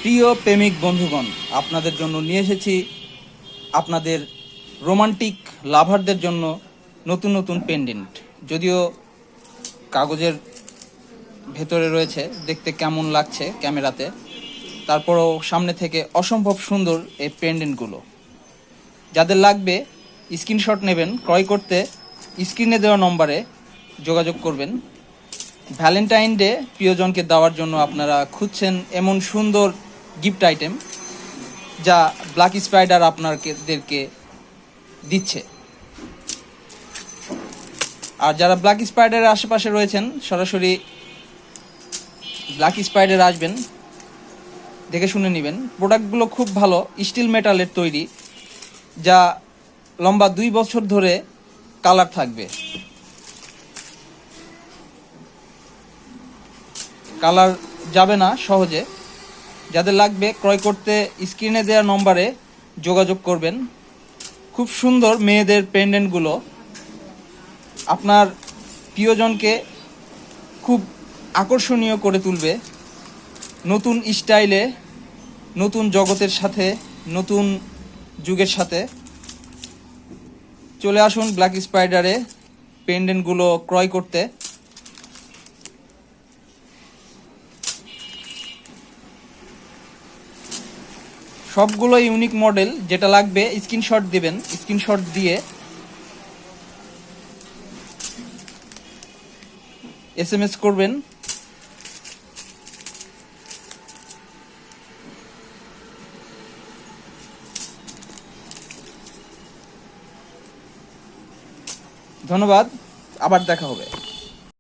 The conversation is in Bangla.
প্রিয় প্রেমিক বন্ধুগণ, আপনাদের জন্য নিয়ে এসেছি আপনাদের রোমান্টিক লাভারদের জন্য নতুন নতুন পেন্ডেন্ট। যদিও কাগজের ভেতরে রয়েছে, দেখতে কেমন লাগছে ক্যামেরাতে, তারপরও সামনে থেকে অসম্ভব সুন্দর এই পেন্ডেন্টগুলো। যাদের লাগবে স্ক্রিনশট নেবেন, ক্রয় করতে স্ক্রিনে দেওয়া নম্বরে যোগাযোগ করবেন। ভ্যালেন্টাইন ডে প্রিয়জনকে দেওয়ার জন্য আপনারা খুঁজছেন এমন সুন্দর গিফট আইটেম যা ব্ল্যাক স্পাইডার আপনাদেরকে দিচ্ছে। আর যারা ব্ল্যাক স্পাইডারের আশেপাশে রয়েছেন, সরাসরি ব্ল্যাক স্পাইডার আসবেন, দেখে শুনে নেবেন। প্রোডাক্টগুলো খুব ভালো, স্টিল মেটালের তৈরি, যা লম্বা 2 বছর ধরে কালার থাকবে, কালার যাবে না সহজে। যাদের লাগবে ক্রয় করতে স্ক্রিনে দেওয়া নম্বরে যোগাযোগ করবেন। খুব সুন্দর মেয়েদের পেন্ডেন্টগুলো আপনার প্রিয়জনকে খুব আকর্ষণীয় করে তুলবে। নতুন স্টাইলে, নতুন জগতের সাথে, নতুন যুগের সাথে চলে আসুন ব্ল্যাক স্পাইডারে পেন্ডেন্টগুলো ক্রয় করতে। সবগুলো ইউনিক মডেল। যেটা লাগবে স্ক্রিনশট দিবেন, স্ক্রিনশট দিয়ে SMS করবেন। ধন্যবাদ, আবার দেখা হবে।